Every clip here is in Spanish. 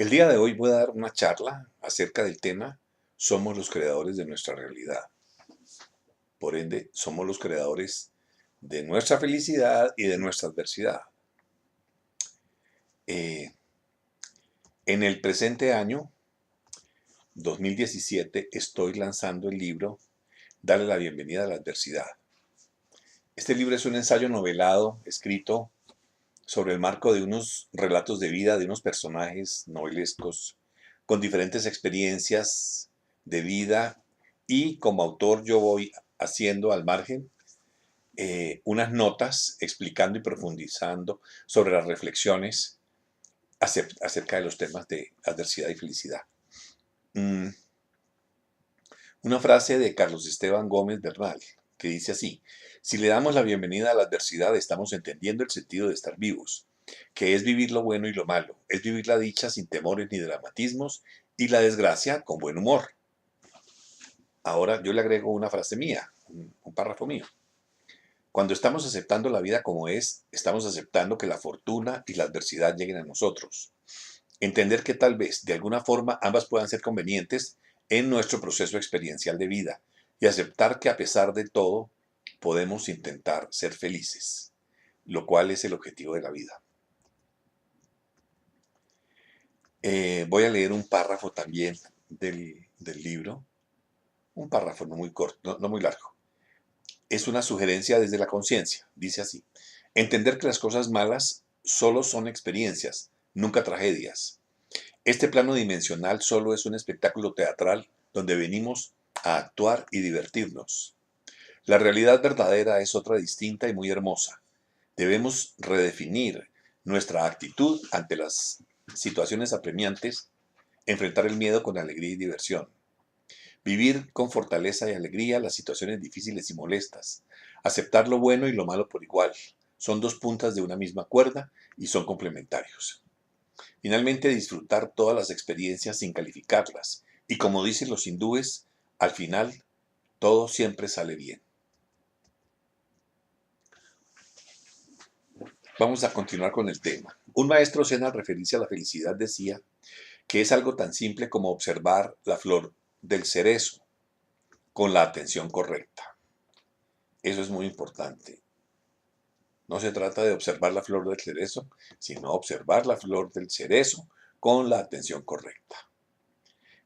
El día de hoy voy a dar una charla acerca del tema Somos los creadores de nuestra realidad. Por ende, somos los creadores de nuestra felicidad y de nuestra adversidad. Eh, en el presente año 2017 estoy lanzando el libro Dale la bienvenida a la adversidad. Este libro es un ensayo novelado escrito sobre el marco de unos relatos de vida de unos personajes novelescos con diferentes experiencias de vida, y como autor yo voy haciendo al margen unas notas explicando y profundizando sobre las reflexiones acerca de los temas de adversidad y felicidad. Una frase de Carlos Esteban Gómez Bernal que dice así: si le damos la bienvenida a la adversidad, estamos entendiendo el sentido de estar vivos, que es vivir lo bueno y lo malo, es vivir la dicha sin temores ni dramatismos y la desgracia con buen humor. Ahora yo le agrego una frase mía, un párrafo mío. Cuando estamos aceptando la vida como es, estamos aceptando que la fortuna y la adversidad lleguen a nosotros. Entender que tal vez, de alguna forma, ambas puedan ser convenientes en nuestro proceso experiencial de vida, y aceptar que a pesar de todo, podemos intentar ser felices, lo cual es el objetivo de la vida. Voy a leer un párrafo también del libro, un párrafo no muy corto, no muy largo. Es una sugerencia desde la conciencia, dice así: entender que las cosas malas solo son experiencias, nunca tragedias. Este plano dimensional solo es un espectáculo teatral donde venimos a actuar y divertirnos. La realidad verdadera es otra distinta y muy hermosa. Debemos redefinir nuestra actitud ante las situaciones apremiantes, enfrentar el miedo con alegría y diversión. Vivir con fortaleza y alegría las situaciones difíciles y molestas. Aceptar lo bueno y lo malo por igual. Son dos puntas de una misma cuerda y son complementarios. Finalmente, disfrutar todas las experiencias sin calificarlas. Y como dicen los hindúes, al final todo siempre sale bien. Vamos a continuar con el tema. Un maestro zen, al referirse a la felicidad, decía que es algo tan simple como observar la flor del cerezo con la atención correcta. Eso es muy importante. No se trata de observar la flor del cerezo, sino observar la flor del cerezo con la atención correcta.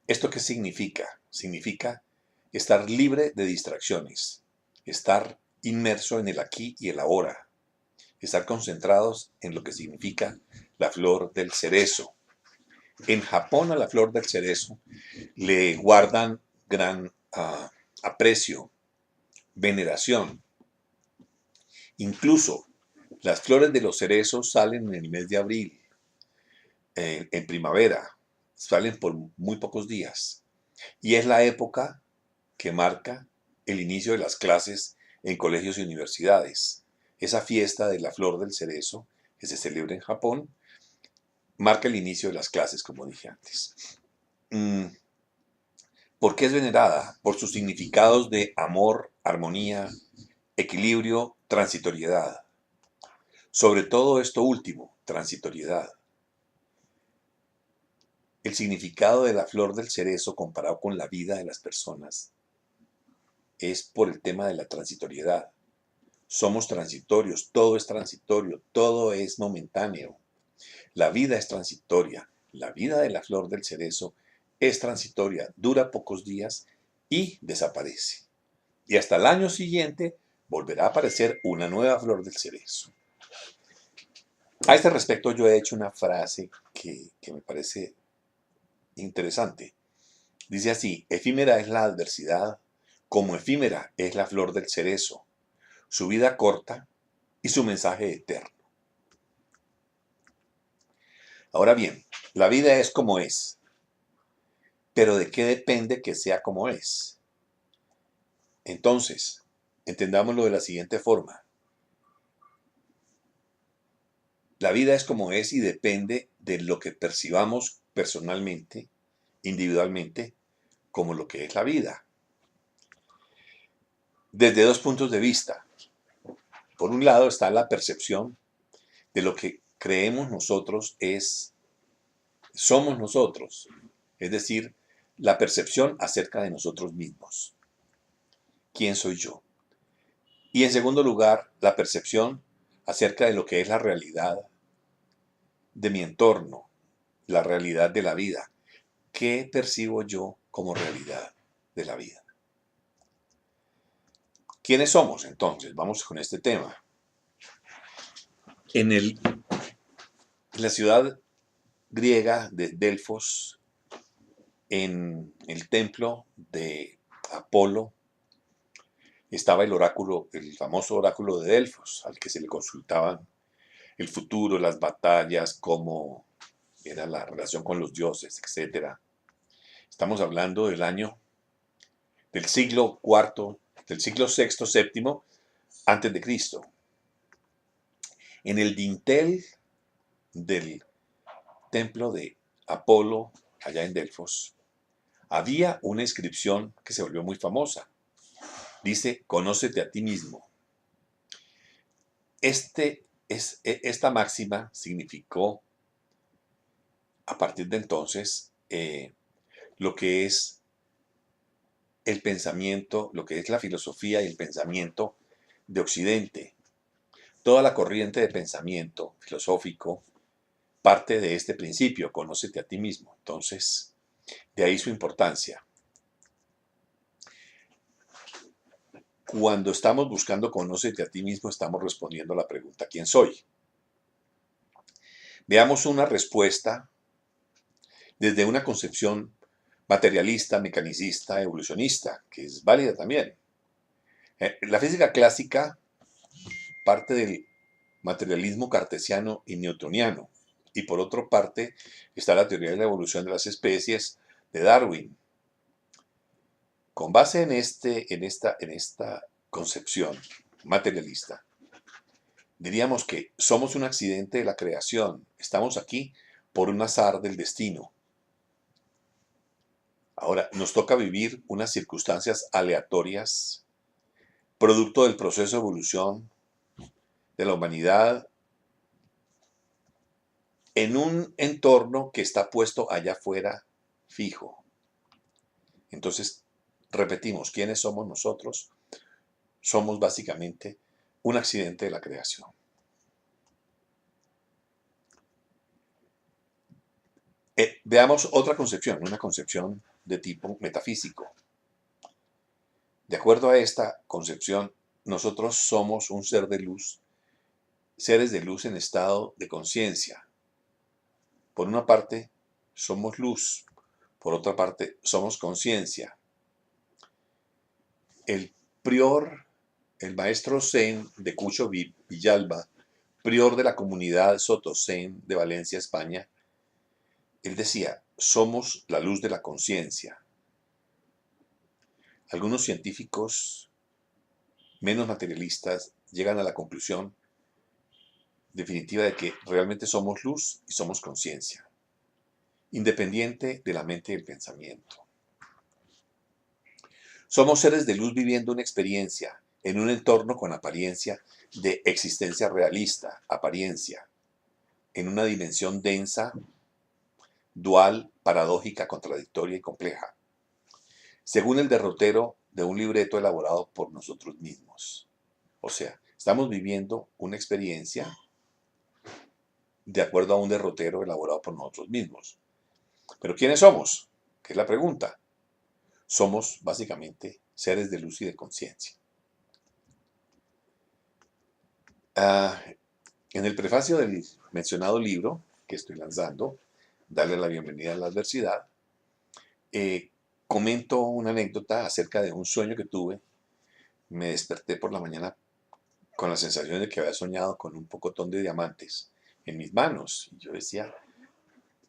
¿Esto qué significa? Significa estar libre de distracciones, estar inmerso en el aquí y el ahora, estar concentrados en lo que significa la flor del cerezo. En Japón, a la flor del cerezo le guardan gran aprecio, veneración. Incluso las flores de los cerezos salen en el mes de abril, en primavera, salen por muy pocos días. Y es la época que marca el inicio de las clases en colegios y universidades. Esa fiesta de la flor del cerezo, que se celebra en Japón, marca el inicio de las clases, como dije antes. ¿Por qué es venerada? Por sus significados de amor, armonía, equilibrio, transitoriedad. Sobre todo esto último, transitoriedad. El significado de la flor del cerezo comparado con la vida de las personas es por el tema de la transitoriedad. Somos transitorios, todo es transitorio, todo es momentáneo. La vida es transitoria, la vida de la flor del cerezo es transitoria, dura pocos días y desaparece. Y hasta el año siguiente volverá a aparecer una nueva flor del cerezo. A este respecto yo he hecho una frase que me parece interesante. Dice así: efímera es la adversidad, como efímera es la flor del cerezo, su vida corta y su mensaje eterno. Ahora bien, la vida es como es, pero ¿de qué depende que sea como es? Entonces, entendámoslo de la siguiente forma. La vida es como es y depende de lo que percibamos personalmente, individualmente, como lo que es la vida. Desde dos puntos de vista. Por un lado está la percepción de lo que creemos nosotros es somos nosotros, es decir, la percepción acerca de nosotros mismos. ¿Quién soy yo? Y en segundo lugar, la percepción acerca de lo que es la realidad de mi entorno, la realidad de la vida. ¿Qué percibo yo como realidad de la vida? ¿Quiénes somos entonces? Vamos con este tema. En la ciudad griega de Delfos, en el templo de Apolo, estaba el oráculo, el famoso oráculo de Delfos, al que se le consultaban el futuro, las batallas, cómo era la relación con los dioses, etcétera. Estamos hablando del siglo IV, del siglo VI, VII, antes de Cristo. En el dintel del templo de Apolo, allá en Delfos, había una inscripción que se volvió muy famosa. Dice, conócete a ti mismo. Esta máxima significó, a partir de entonces, lo que es el pensamiento, lo que es la filosofía y el pensamiento de Occidente. Toda la corriente de pensamiento filosófico parte de este principio, conócete a ti mismo. Entonces, de ahí su importancia. Cuando estamos buscando conócete a ti mismo, estamos respondiendo a la pregunta ¿quién soy? Veamos una respuesta desde una concepción materialista, mecanicista, evolucionista, que es válida también. La física clásica parte del materialismo cartesiano y newtoniano, y por otra parte está la teoría de la evolución de las especies de Darwin. Con base en esta concepción materialista, diríamos que somos un accidente de la creación, estamos aquí por un azar del destino. Ahora, nos toca vivir unas circunstancias aleatorias, producto del proceso de evolución de la humanidad, en un entorno que está puesto allá afuera fijo. Entonces, repetimos, ¿quiénes somos nosotros? Somos básicamente un accidente de la creación. Veamos otra concepción, una concepción de tipo metafísico. De acuerdo a esta concepción, nosotros somos un ser de luz, seres de luz en estado de conciencia. Por una parte, somos luz, por otra parte, somos conciencia. El prior, el maestro Zen de Cucho Villalba, prior de la comunidad Soto Zen de Valencia, España, él decía, somos la luz de la conciencia. Algunos científicos menos materialistas llegan a la conclusión definitiva de que realmente somos luz y somos conciencia, independiente de la mente y el pensamiento. Somos seres de luz viviendo una experiencia en un entorno con apariencia de existencia realista, apariencia, en una dimensión densa, dual, paradójica, contradictoria y compleja, según el derrotero de un libreto elaborado por nosotros mismos. O sea, estamos viviendo una experiencia de acuerdo a un derrotero elaborado por nosotros mismos. Pero ¿quiénes somos? ¿Qué es la pregunta? Somos básicamente seres de luz y de conciencia. En el prefacio del mencionado libro que estoy lanzando, Darle la bienvenida a la adversidad, comento una anécdota acerca de un sueño que tuve. Me desperté por la mañana con la sensación de que había soñado con un pocotón de diamantes en mis manos. Y yo decía,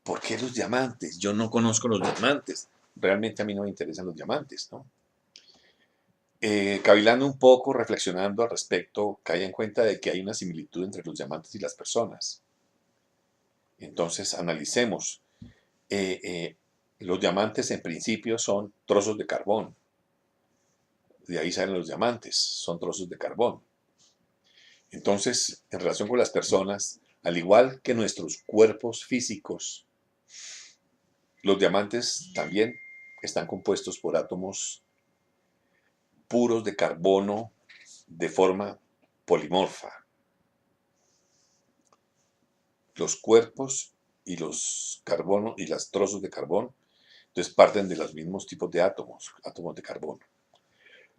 ¿por qué los diamantes? Yo no conozco los diamantes. Realmente a mí no me interesan los diamantes, ¿no? Cavilando un poco, reflexionando al respecto, caí en cuenta de que hay una similitud entre los diamantes y las personas. Entonces, analicemos. Los diamantes en principio son trozos de carbón. De ahí salen los diamantes, son trozos de carbón. Entonces, en relación con las personas, al igual que nuestros cuerpos físicos Los diamantes también están compuestos por átomos puros de carbono de forma polimorfa. Los cuerpos y los carbono y los trozos de carbón entonces parten de los mismos tipos de átomos, átomos de carbono.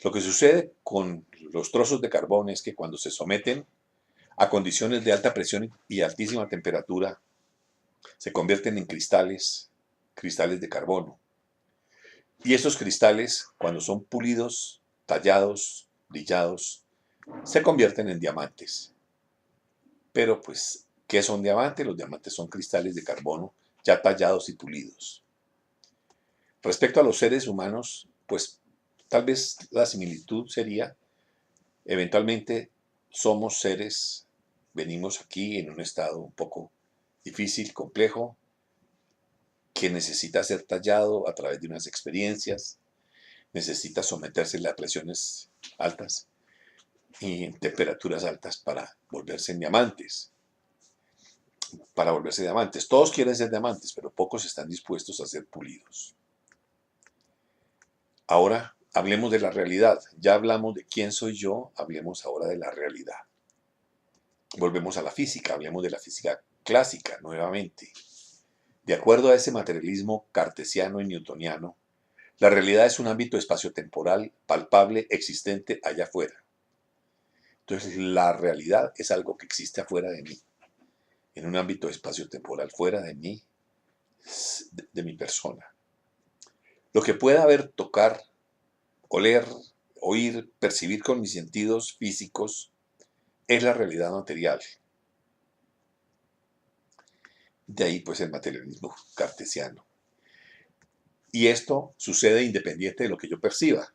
Lo que sucede con los trozos de carbón es que cuando se someten a condiciones de alta presión y altísima temperatura, se convierten en cristales, cristales de carbono. Y esos cristales, cuando son pulidos, tallados, brillados, se convierten en diamantes. Pero pues, ¿qué son diamantes? Los diamantes son cristales de carbono ya tallados y pulidos. Respecto a los seres humanos, pues tal vez la similitud sería, eventualmente somos seres, venimos aquí en un estado un poco difícil, complejo, que necesita ser tallado a través de unas experiencias, necesita someterse a presiones altas y temperaturas altas para volverse diamantes. Para volverse diamantes. Todos quieren ser diamantes, pero pocos están dispuestos a ser pulidos. Ahora hablemos de la realidad. Ya hablamos de quién soy yo, hablemos ahora de la realidad. Volvemos a la física, hablemos de la física clásica nuevamente. De acuerdo a ese materialismo cartesiano y newtoniano, la realidad es un ámbito espaciotemporal palpable existente allá afuera. Entonces, la realidad es algo que existe afuera de mí, en un ámbito espaciotemporal fuera de mí, de mi persona. Lo que pueda ver, tocar, oler, oír, percibir con mis sentidos físicos es la realidad material. De ahí pues el materialismo cartesiano. Y esto sucede independiente de lo que yo perciba.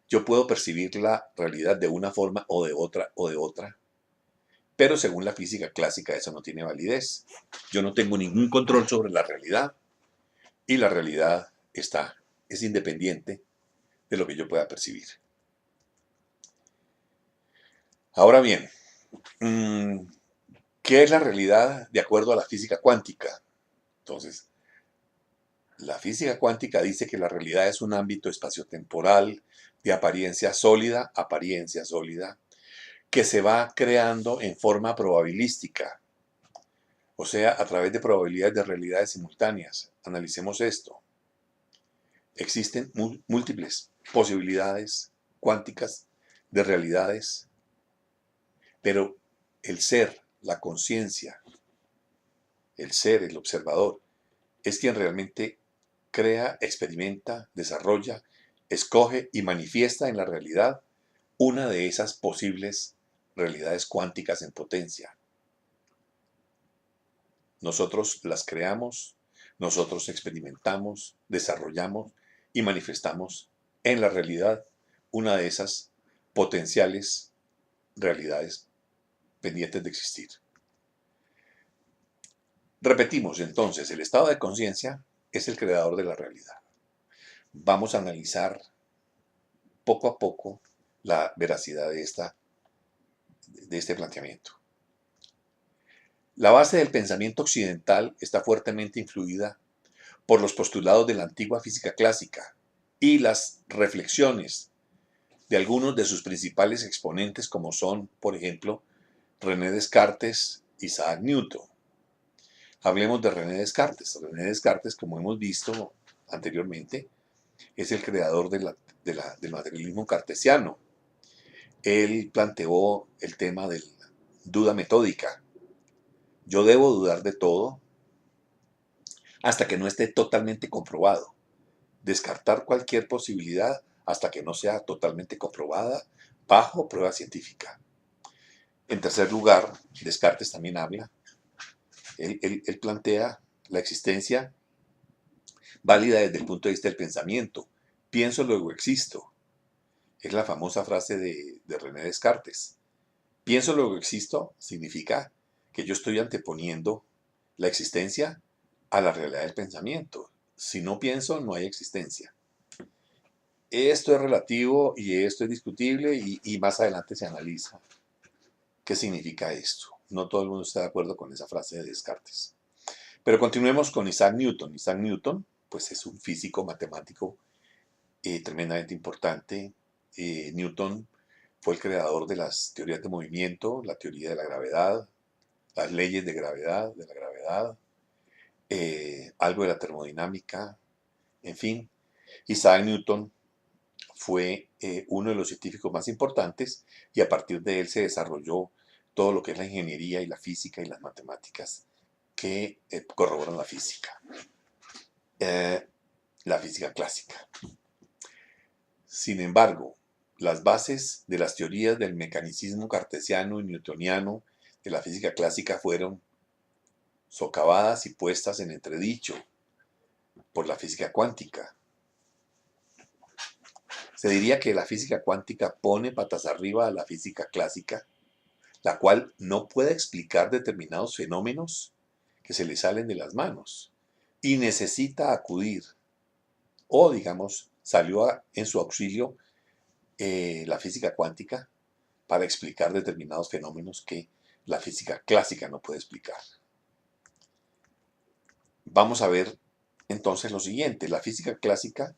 Yo puedo percibir la realidad de una forma o de otra, pero según la física clásica eso no tiene validez. Yo no tengo ningún control sobre la realidad y la realidad es independiente de lo que yo pueda percibir. Ahora bien, ¿qué es la realidad de acuerdo a la física cuántica? Entonces, la física cuántica dice que la realidad es un ámbito espaciotemporal de apariencia sólida, que se va creando en forma probabilística, o sea, a través de probabilidades de realidades simultáneas. Analicemos esto. Existen múltiples posibilidades cuánticas de realidades, pero el ser, la conciencia, el ser, el observador, es quien realmente crea, experimenta, desarrolla, escoge y manifiesta en la realidad una de esas posibles realidades cuánticas en potencia. Nosotros las creamos, nosotros experimentamos, desarrollamos y manifestamos en la realidad una de esas potenciales realidades pendientes de existir. Repetimos entonces, el estado de conciencia es el creador de la realidad. Vamos a analizar poco a poco la veracidad de este planteamiento. La base del pensamiento occidental está fuertemente influida por los postulados de la antigua física clásica y las reflexiones de algunos de sus principales exponentes como son, por ejemplo, René Descartes y Isaac Newton. Hablemos de René Descartes. René Descartes, como hemos visto anteriormente, es el creador del materialismo cartesiano. Él planteó el tema de la duda metódica. Yo debo dudar de todo hasta que no esté totalmente comprobado. Descartar cualquier posibilidad hasta que no sea totalmente comprobada bajo prueba científica. En tercer lugar, Descartes también habla, él plantea la existencia válida desde el punto de vista del pensamiento. Pienso, luego existo. Es la famosa frase de René Descartes. Pienso, luego existo significa que yo estoy anteponiendo la existencia a la realidad del pensamiento. Si no pienso, no hay existencia. Esto es relativo y esto es discutible y más adelante se analiza qué significa esto. No todo el mundo está de acuerdo con esa frase de Descartes. Pero continuemos con Isaac Newton. Isaac Newton, pues es un físico matemático tremendamente importante. Newton fue el creador de las teorías de movimiento, la teoría de la gravedad, las leyes de la gravedad, algo de la termodinámica, en fin. Isaac Newton fue uno de los científicos más importantes y a partir de él se desarrolló todo lo que es la ingeniería y la física y las matemáticas que corroboran la física clásica. Sin embargo, las bases de las teorías del mecanicismo cartesiano y newtoniano de la física clásica fueron socavadas y puestas en entredicho por la física cuántica. Se diría que la física cuántica pone patas arriba a la física clásica, la cual no puede explicar determinados fenómenos que se le salen de las manos y necesita acudir, o digamos, salió en su auxilio la física cuántica para explicar determinados fenómenos que la física clásica no puede explicar. Vamos a ver entonces lo siguiente. La física clásica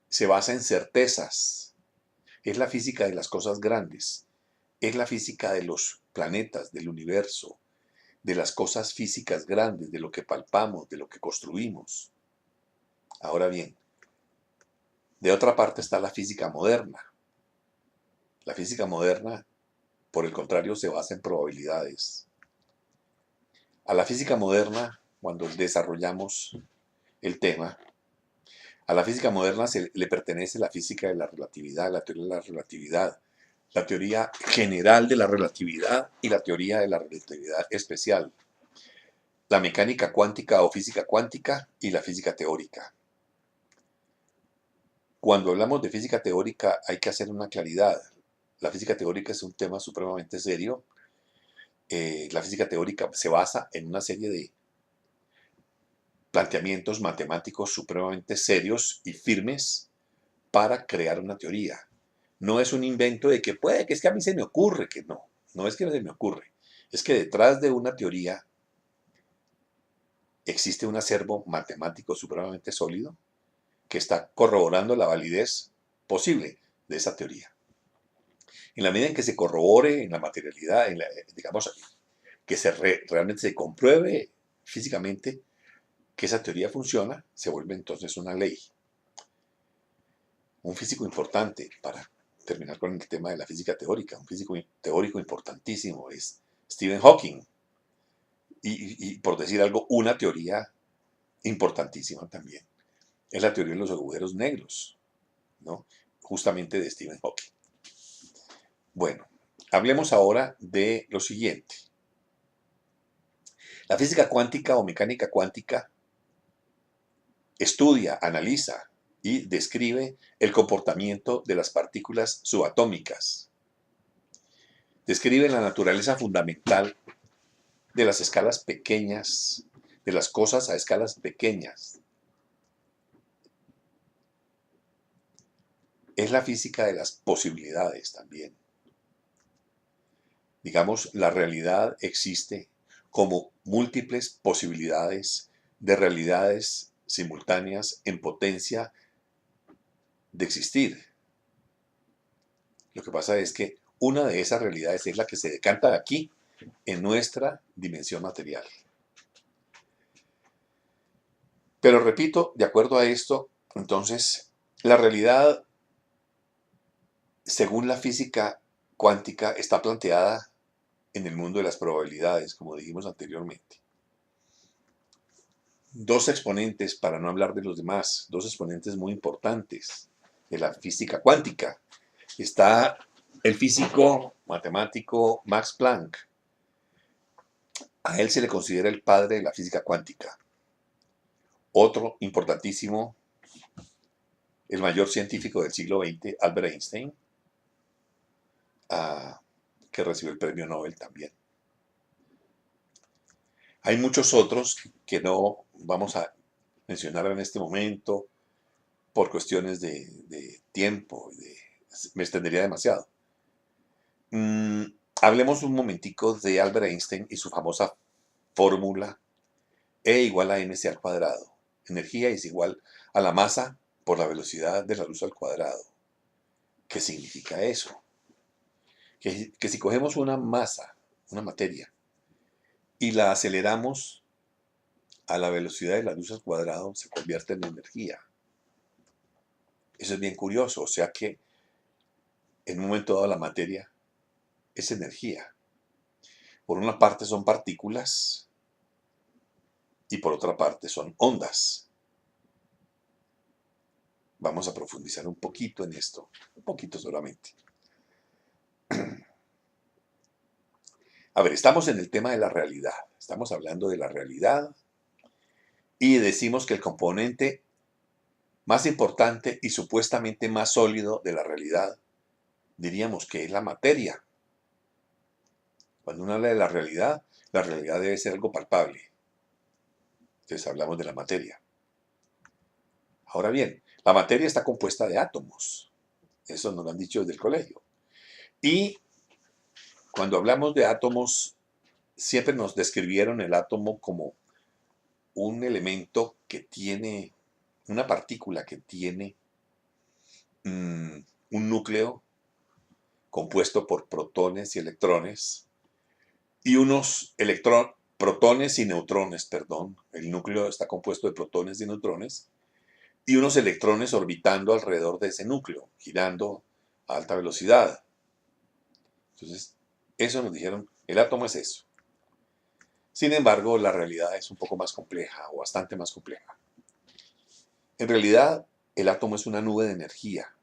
se basa en certezas. Es la física de las cosas grandes. Es la física de los planetas, del universo, de las cosas físicas grandes, de lo que palpamos, de lo que construimos. Ahora bien, de otra parte está la física moderna. La física moderna, por el contrario, se basa en probabilidades. A la física moderna, cuando desarrollamos el tema, a la física moderna le pertenece la física de la relatividad, la teoría de la relatividad, la teoría general de la relatividad y la teoría de la relatividad especial, la mecánica cuántica o física cuántica y la física teórica. Cuando hablamos de física teórica hay que hacer una claridad. La física teórica es un tema supremamente serio. La física teórica se basa en una serie de planteamientos matemáticos supremamente serios y firmes para crear una teoría. No es un invento de que puede que es que a mí se me ocurre, que no, no es que se me ocurre. Es que detrás de una teoría existe un acervo matemático supremamente sólido que está corroborando la validez posible de esa teoría. En la medida en que se corrobore en la materialidad, digamos, que realmente se compruebe físicamente que esa teoría funciona, se vuelve entonces una ley. Un físico importante, para terminar con el tema de la física teórica, un físico teórico importantísimo es Stephen Hawking. Y por decir algo, una teoría importantísima también es la teoría de los agujeros negros, ¿no? Justamente de Stephen Hawking. Bueno, hablemos ahora de lo siguiente. La física cuántica o mecánica cuántica estudia, analiza y describe el comportamiento de las partículas subatómicas. Describe la naturaleza fundamental de las escalas pequeñas, de las cosas a escalas pequeñas. Es la física de las posibilidades también. Digamos, la realidad existe como múltiples posibilidades de realidades simultáneas en potencia de existir. Lo que pasa es que una de esas realidades es la que se decanta aquí en nuestra dimensión material. Pero repito, de acuerdo a esto, entonces, la realidad, según la física cuántica, está planteada en el mundo de las probabilidades, como dijimos anteriormente. Dos exponentes, para no hablar de los demás, dos exponentes muy importantes de la física cuántica. Está el físico matemático Max Planck. A él se le considera el padre de la física cuántica. Otro importantísimo, el mayor científico del siglo XX, Albert Einstein, que recibió el premio Nobel también. Hay muchos otros que no vamos a mencionar en este momento por cuestiones de tiempo, me extendería demasiado. Hablemos un momentico de Albert Einstein y su famosa fórmula E igual a mc al cuadrado. Energía es igual a la masa por la velocidad de la luz al cuadrado. ¿Qué significa eso? Que si cogemos una masa, una materia, y la aceleramos a la velocidad de la luz al cuadrado, se convierte en energía. Eso es bien curioso, o sea que en un momento dado la materia es energía. Por una parte son partículas y por otra parte son ondas. Vamos a profundizar un poquito en esto, un poquito solamente. A ver, estamos en el tema de la realidad. Estamos hablando de la realidad y decimos que el componente más importante y supuestamente más sólido de la realidad, diríamos que es la materia. Cuando uno habla de la realidad debe ser algo palpable. Entonces hablamos de la materia. Ahora bien, la materia está compuesta de átomos. Eso nos lo han dicho desde el colegio. Y cuando hablamos de átomos, siempre nos describieron el átomo como un elemento que tiene, una partícula que tiene un núcleo compuesto por protones y electrones, y unos protones y neutrones, perdón. El núcleo está compuesto de protones y neutrones, y unos electrones orbitando alrededor de ese núcleo, girando a alta velocidad. Entonces, eso nos dijeron, el átomo es eso. Sin embargo, la realidad es un poco más compleja, o bastante más compleja. En realidad, el átomo es una nube de energía.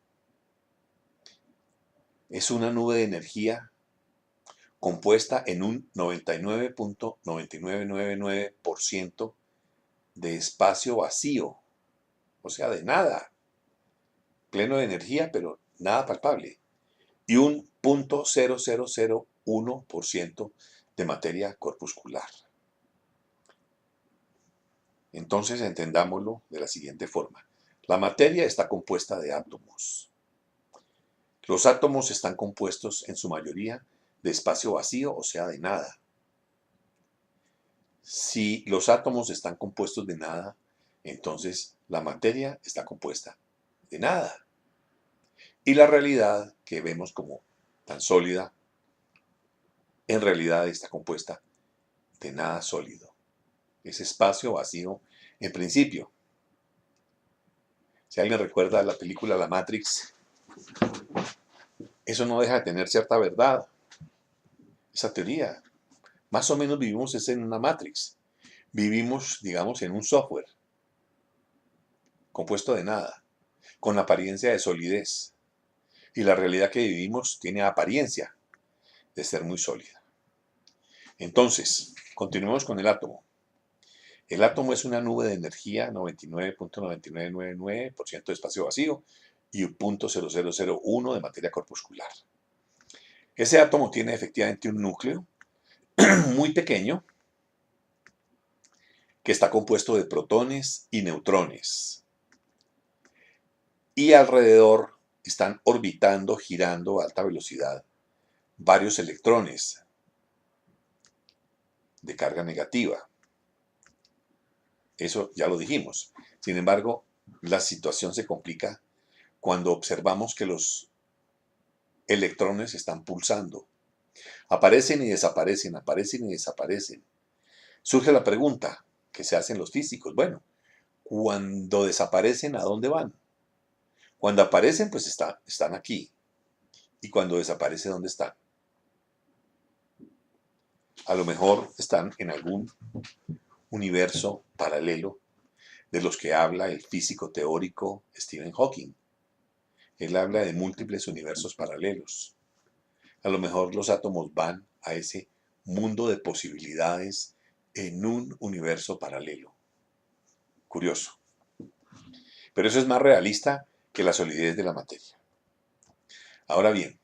Es una nube de energía compuesta en un 99.9999% de espacio vacío, o sea, de nada, pleno de energía, pero nada palpable, y un 0.0001% de materia corpuscular. Entonces, entendámoslo de la siguiente forma. La materia está compuesta de átomos. Los átomos están compuestos en su mayoría de espacio vacío, o sea, de nada. Si los átomos están compuestos de nada, entonces la materia está compuesta de nada. Y la realidad que vemos como tan sólida, en realidad está compuesta de nada sólido. Es espacio vacío en principio. Si alguien recuerda la película La Matrix, eso no deja de tener cierta verdad, esa teoría. Más o menos vivimos en una Matrix. Vivimos, digamos, en un software compuesto de nada, con apariencia de solidez. Y la realidad que vivimos tiene apariencia de ser muy sólida. Entonces, continuemos con el átomo. El átomo es una nube de energía, 99.9999% de espacio vacío y 0.0001 de materia corpuscular. Ese átomo tiene efectivamente un núcleo muy pequeño que está compuesto de protones y neutrones. Y alrededor están orbitando, girando a alta velocidad, varios electrones de carga negativa. Eso ya lo dijimos. Sin embargo, la situación se complica cuando observamos que los electrones están pulsando. Aparecen y desaparecen, aparecen y desaparecen. Surge la pregunta que se hacen los físicos. Bueno, cuando desaparecen, ¿a dónde van? Cuando aparecen, pues están aquí. Y cuando desaparece, ¿dónde están? A lo mejor están en algún universo paralelo de los que habla el físico teórico Stephen Hawking. Él habla de múltiples universos paralelos. A lo mejor los átomos van a ese mundo de posibilidades en un universo paralelo. Curioso. Pero eso es más realista que la solidez de la materia. Ahora bien,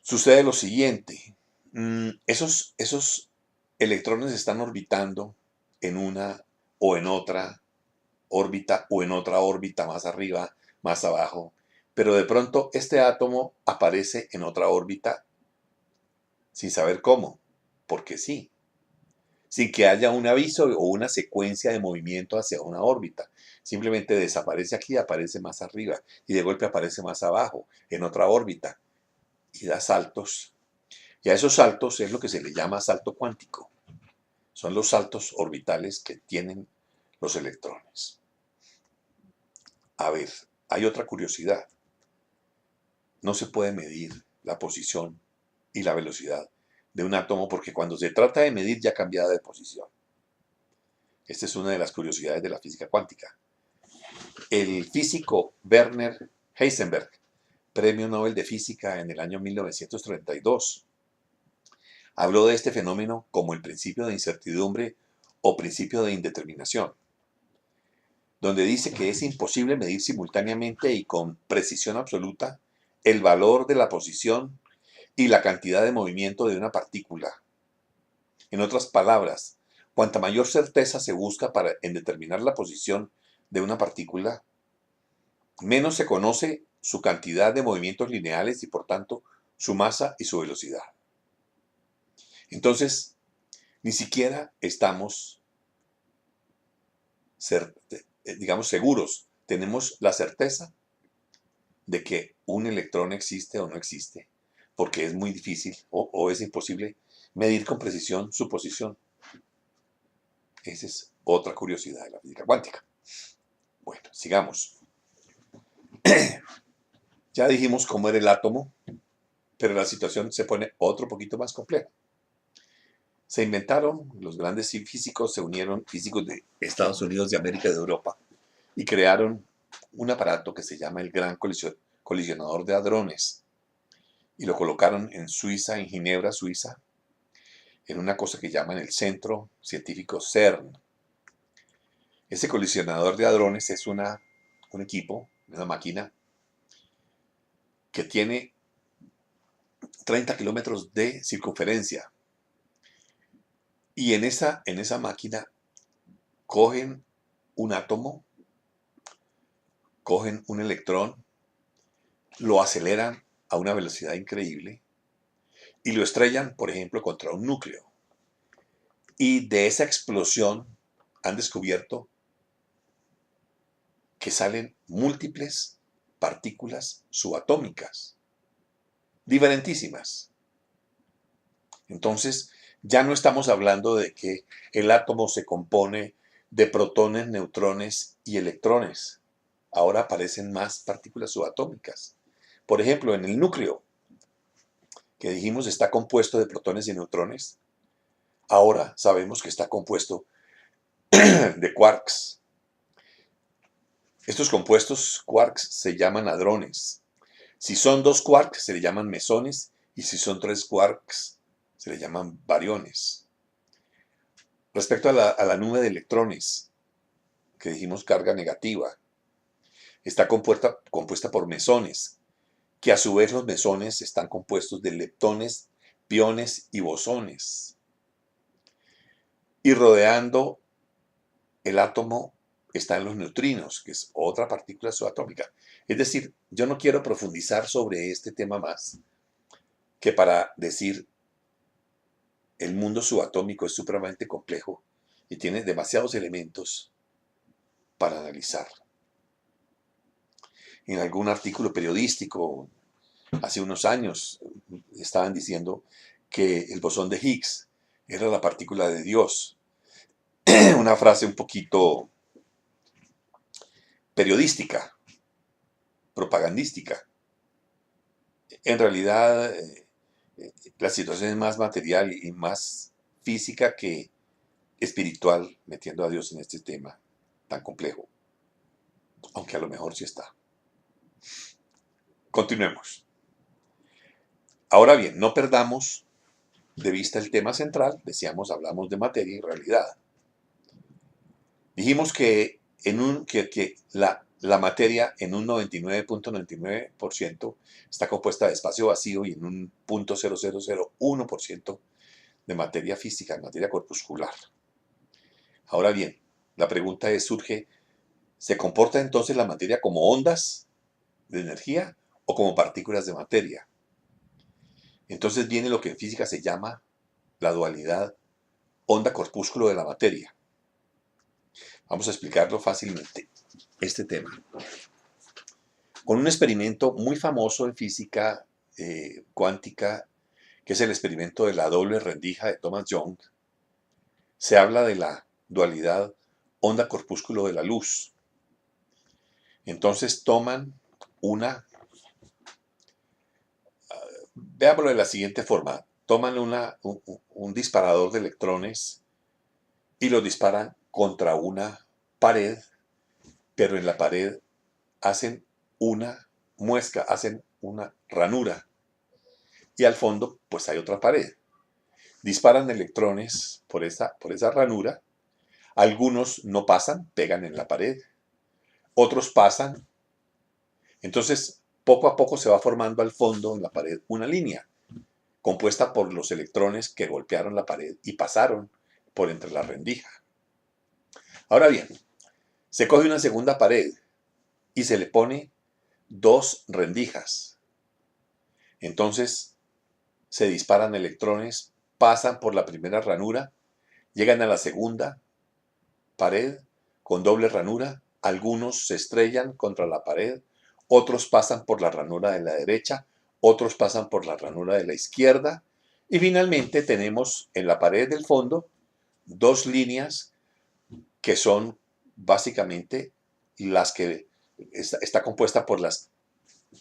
sucede lo siguiente. Esos electrones están orbitando en una o en otra órbita o en otra órbita más arriba, más abajo, pero de pronto este átomo aparece en otra órbita sin saber cómo, porque sí. sin que haya un aviso o una secuencia de movimiento hacia una órbita. Simplemente desaparece aquí, aparece más arriba y de golpe aparece más abajo, en otra órbita, y da saltos. Y a esos saltos es lo que se le llama salto cuántico. Son los saltos orbitales que tienen los electrones. A ver, hay otra curiosidad. No se puede medir la posición y la velocidad de un átomo porque cuando se trata de medir ya cambia de posición. Esta es una de las curiosidades de la física cuántica. El físico Werner Heisenberg, premio Nobel de Física en el año 1932, habló de este fenómeno como el principio de incertidumbre o principio de indeterminación, donde dice que es imposible medir simultáneamente y con precisión absoluta el valor de la posición y la cantidad de movimiento de una partícula. En otras palabras, cuanta mayor certeza se busca en determinar la posición de una partícula, menos se conoce su cantidad de movimientos lineales y por tanto su masa y su velocidad. Entonces, ni siquiera estamos, digamos, seguros. Tenemos la certeza de que un electrón existe o no existe, porque es muy difícil o es imposible medir con precisión su posición. Esa es otra curiosidad de la física cuántica. Bueno, sigamos. Ya dijimos cómo era el átomo, pero la situación se pone otro poquito más compleja. Se inventaron, los grandes físicos se unieron, físicos de Estados Unidos, de América y de Europa, y crearon un aparato que se llama el Gran Colisionador de Hadrones, y lo colocaron en Suiza, en Ginebra, Suiza, en una cosa que llaman el Centro Científico CERN. Ese colisionador de hadrones es un equipo, una máquina, que tiene 30 kilómetros de circunferencia. Y en esa máquina cogen un átomo, cogen un electrón, lo aceleran a una velocidad increíble y lo estrellan, por ejemplo, contra un núcleo. Y de esa explosión han descubierto que salen múltiples partículas subatómicas, diferentísimas. Entonces, ya no estamos hablando de que el átomo se compone de protones, neutrones y electrones. Ahora aparecen más partículas subatómicas. Por ejemplo, en el núcleo, que dijimos está compuesto de protones y neutrones, ahora sabemos que está compuesto de quarks. Estos compuestos quarks se llaman hadrones. Si son 2 quarks, se le llaman mesones, y si son 3 quarks, se le llaman bariones. Respecto a la nube de electrones, que dijimos carga negativa, está compuesta por mesones, que a su vez los mesones están compuestos de leptones, piones y bosones. Y rodeando el átomo están los neutrinos, que es otra partícula subatómica. Es decir, yo no quiero profundizar sobre este tema más que para decir el mundo subatómico es supremamente complejo y tiene demasiados elementos para analizar. En algún artículo periodístico hace unos años estaban diciendo que el bosón de Higgs era la partícula de Dios. Una frase un poquito periodística, propagandística. En realidad, la situación es más material y más física que espiritual, metiendo a Dios en este tema tan complejo, aunque a lo mejor sí está. Continuemos. Ahora bien, no perdamos de vista el tema central. Decíamos, hablamos de materia y realidad. Dijimos que, la materia en un 99.99% está compuesta de espacio vacío y en un 0.0001% de materia física, de materia corpuscular. Ahora bien, la pregunta surge, ¿se comporta entonces la materia como ondas de energía o como partículas de materia? Entonces viene lo que en física se llama la dualidad onda corpúsculo de la materia. Vamos a explicarlo fácilmente, este tema. Con un experimento muy famoso en física cuántica, que es el experimento de la doble rendija de Thomas Young, se habla de la dualidad onda-corpúsculo de la luz. Entonces toman veámoslo de la siguiente forma, toman un disparador de electrones y lo disparan contra una pared, pero en la pared hacen una muesca, hacen una ranura, y al fondo pues hay otra pared. Disparan electrones por esa ranura, algunos no pasan, pegan en la pared, otros pasan. Entonces, poco a poco se va formando al fondo en la pared una línea, compuesta por los electrones que golpearon la pared y pasaron por entre la rendija. Ahora bien, se coge una segunda pared y se le pone dos rendijas. Entonces, se disparan electrones, pasan por la primera ranura, llegan a la segunda pared con doble ranura, algunos se estrellan contra la pared, otros pasan por la ranura de la derecha, otros pasan por la ranura de la izquierda, y finalmente tenemos en la pared del fondo dos líneas que son básicamente las que está compuesta por las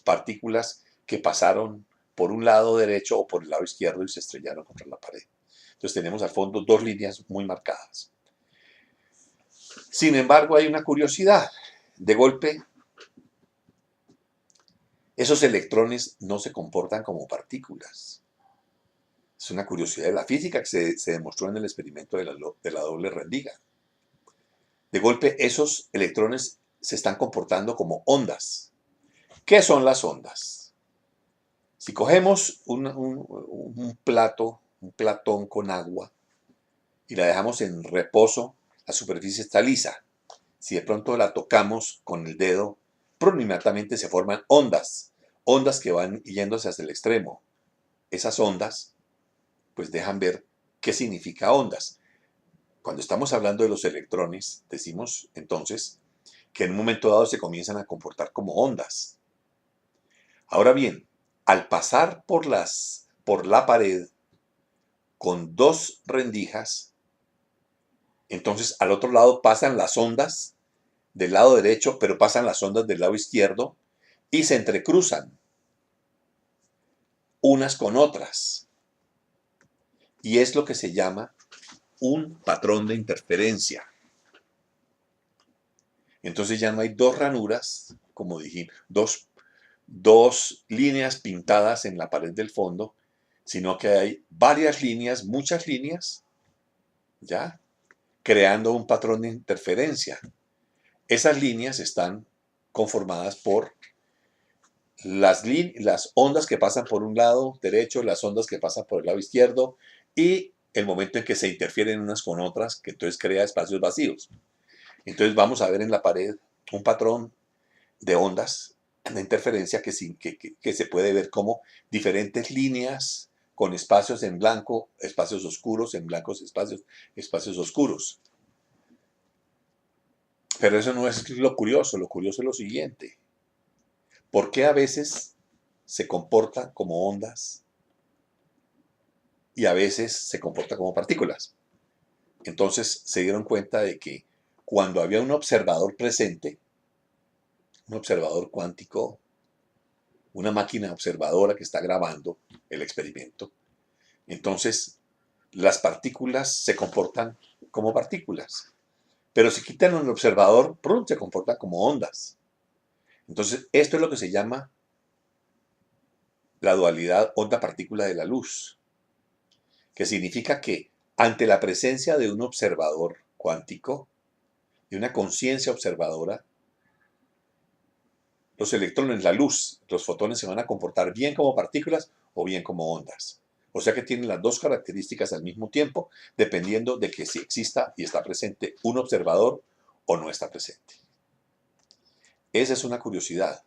partículas que pasaron por un lado derecho o por el lado izquierdo y se estrellaron contra la pared. Entonces tenemos al fondo dos líneas muy marcadas. Sin embargo, hay una curiosidad. De golpe, esos electrones no se comportan como partículas. Es una curiosidad de la física que se demostró en el experimento de la doble rendija. De golpe, esos electrones se están comportando como ondas. ¿Qué son las ondas? Si cogemos un platón con agua y la dejamos en reposo, la superficie está lisa. Si de pronto la tocamos con el dedo, inmediatamente se forman ondas, ondas que van yéndose hacia el extremo. Esas ondas, pues dejan ver qué significa ondas. Cuando estamos hablando de los electrones, decimos entonces que en un momento dado se comienzan a comportar como ondas. Ahora bien, al pasar por la pared con dos rendijas, entonces al otro lado pasan las ondas del lado derecho, pero pasan las ondas del lado izquierdo y se entrecruzan unas con otras. Y es lo que se llama un patrón de interferencia. Entonces ya no hay dos ranuras, como dijimos, dos líneas pintadas en la pared del fondo, sino que hay varias líneas, muchas líneas, ¿ya? Creando un patrón de interferencia. Esas líneas están conformadas por las ondas que pasan por un lado derecho, las ondas que pasan por el lado izquierdo y el momento en que se interfieren unas con otras, que entonces crea espacios vacíos. Entonces vamos a ver en la pared un patrón de ondas de interferencia que se puede ver como diferentes líneas con espacios en blanco, espacios oscuros, en blancos espacios oscuros. Pero eso no es lo curioso es lo siguiente. ¿Por qué a veces se comporta como ondas y a veces se comporta como partículas? Entonces se dieron cuenta de que cuando había un observador presente, un observador cuántico, una máquina observadora que está grabando el experimento, entonces las partículas se comportan como partículas. Pero si quitan el observador, se comportan como ondas. Entonces esto es lo que se llama la dualidad onda-partícula de la luz, que significa que ante la presencia de un observador cuántico, de una conciencia observadora, los electrones, la luz, los fotones se van a comportar bien como partículas o bien como ondas. O sea que tienen las dos características al mismo tiempo, dependiendo de que si exista y está presente un observador o no está presente. Esa es una curiosidad.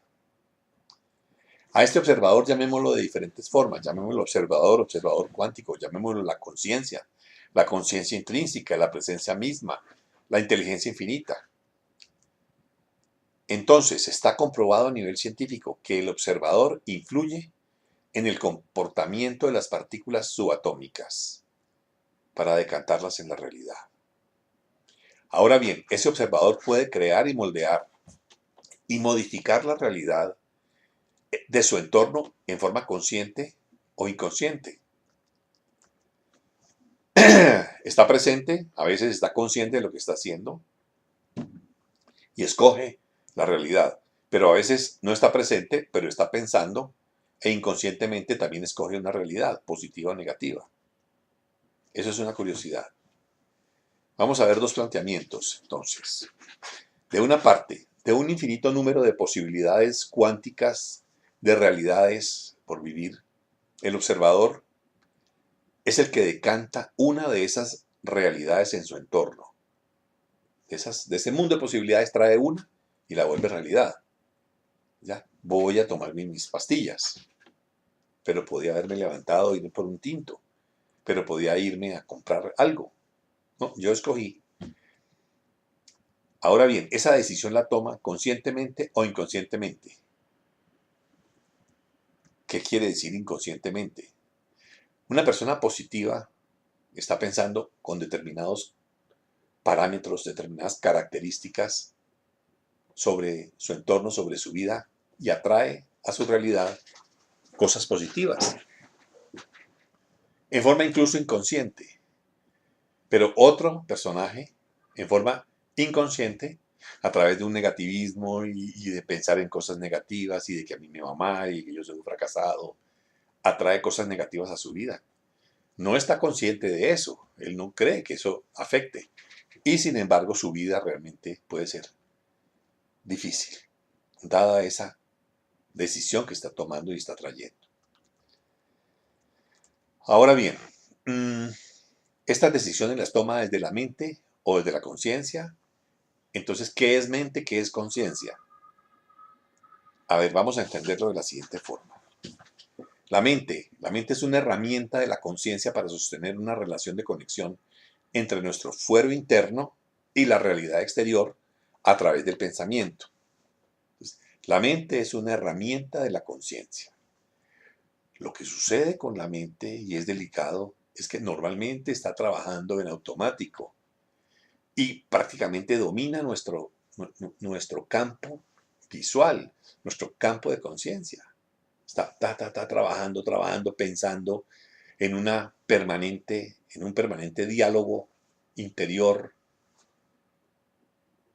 A este observador llamémoslo de diferentes formas, llamémoslo observador cuántico, llamémoslo la conciencia, la conciencia intrínseca, la presencia misma, la inteligencia infinita. Entonces, está comprobado a nivel científico que el observador influye en el comportamiento de las partículas subatómicas para decantarlas en la realidad. Ahora bien, ese observador puede crear y moldear y modificar la realidad de su entorno en forma consciente o inconsciente. Está presente, a veces está consciente de lo que está haciendo y escoge la realidad, pero a veces no está presente, pero está pensando e inconscientemente también escoge una realidad, positiva o negativa. Eso es una curiosidad. Vamos a ver dos planteamientos, entonces. De una parte, de un infinito número de posibilidades cuánticas de realidades por vivir, el observador es el que decanta una de esas realidades en su entorno. De ese mundo de posibilidades trae una y la vuelve realidad. Ya, voy a tomarme mis pastillas, pero podía haberme levantado e ir por un tinto, pero podía irme a comprar algo. No, yo escogí. Ahora bien, esa decisión la toma conscientemente o inconscientemente. ¿Qué quiere decir inconscientemente? Una persona positiva está pensando con determinados parámetros, determinadas características sobre su entorno, sobre su vida, y atrae a su realidad cosas positivas, en forma incluso inconsciente. Pero otro personaje, en forma inconsciente, a través de un negativismo y de pensar en cosas negativas y de que a mí me va mal y que yo soy un fracasado, atrae cosas negativas a su vida. No está consciente de eso, él no cree que eso afecte. Y sin embargo su vida realmente puede ser difícil, dada esa decisión que está tomando y está trayendo. Ahora bien, estas decisiones las toma desde la mente o desde la conciencia. Entonces, ¿qué es mente? ¿Qué es conciencia? A ver, vamos a entenderlo de la siguiente forma. La mente es una herramienta de la conciencia para sostener una relación de conexión entre nuestro fuero interno y la realidad exterior a través del pensamiento. Entonces, la mente es una herramienta de la conciencia. Lo que sucede con la mente, y es delicado, es que normalmente está trabajando en automático y prácticamente domina nuestro campo visual, nuestro campo de conciencia. Está trabajando, pensando en un permanente diálogo interior,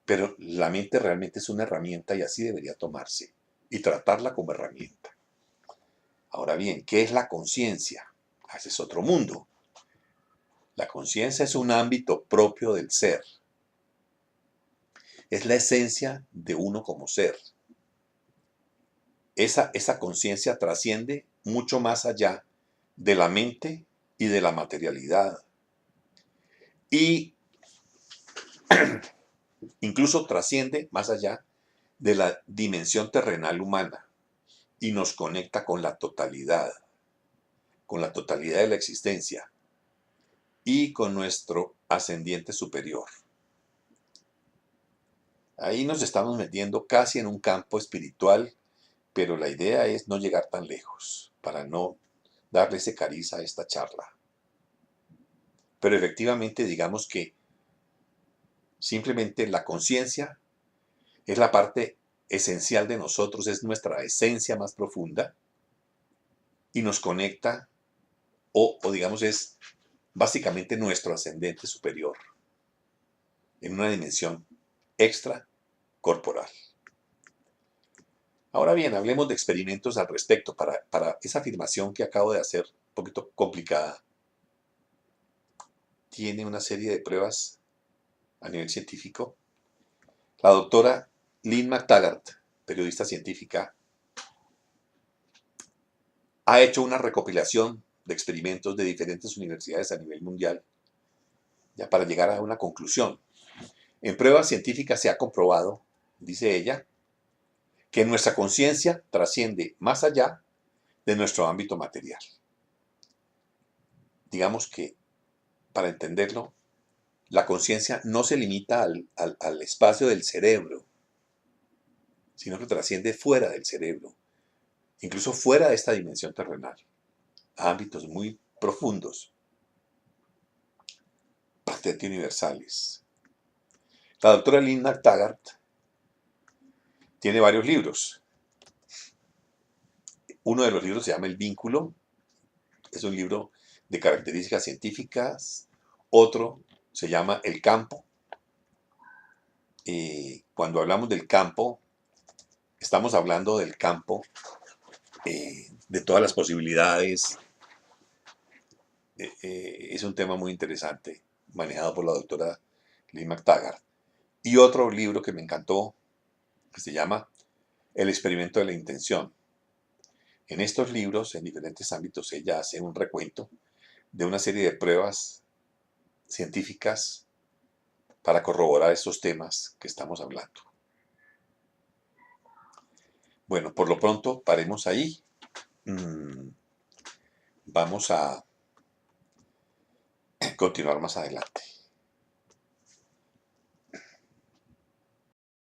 pero la mente realmente es una herramienta y así debería tomarse y tratarla como herramienta. Ahora bien, ¿qué es la conciencia? Ese es otro mundo. La conciencia es un ámbito propio del ser. Es la esencia de uno como ser. Esa conciencia trasciende mucho más allá de la mente y de la materialidad. Y incluso trasciende más allá de la dimensión terrenal humana y nos conecta con la totalidad de la existencia y con nuestro ascendiente superior. Ahí nos estamos metiendo casi en un campo espiritual, pero la idea es no llegar tan lejos para no darle ese cariz a esta charla. Pero efectivamente digamos que simplemente la conciencia es la parte esencial de nosotros, es nuestra esencia más profunda y nos conecta o digamos es básicamente nuestro ascendente superior en una dimensión extra corporal. Ahora bien, hablemos de experimentos al respecto para esa afirmación que acabo de hacer, un poquito complicada. Tiene una serie de pruebas a nivel científico. La doctora Lynn McTaggart, periodista científica, ha hecho una recopilación de experimentos de diferentes universidades a nivel mundial ya para llegar a una conclusión. En pruebas científicas se ha comprobado, dice ella, que nuestra conciencia trasciende más allá de nuestro ámbito material. Digamos que para entenderlo, la conciencia no se limita al espacio del cerebro, sino que trasciende fuera del cerebro, incluso fuera de esta dimensión terrenal, a ámbitos muy profundos, bastante universales. La doctora Lynn McTaggart tiene varios libros. Uno de los libros se llama El Vínculo, es un libro de características científicas. Otro se llama El Campo. Cuando hablamos del campo, estamos hablando del campo de todas las posibilidades. Es un tema muy interesante, manejado por la doctora Lynn McTaggart. Y otro libro que me encantó, que se llama El experimento de la intención. En estos libros, en diferentes ámbitos, ella hace un recuento de una serie de pruebas científicas para corroborar estos temas que estamos hablando. Bueno, por lo pronto, paremos ahí. Vamos a continuar más adelante.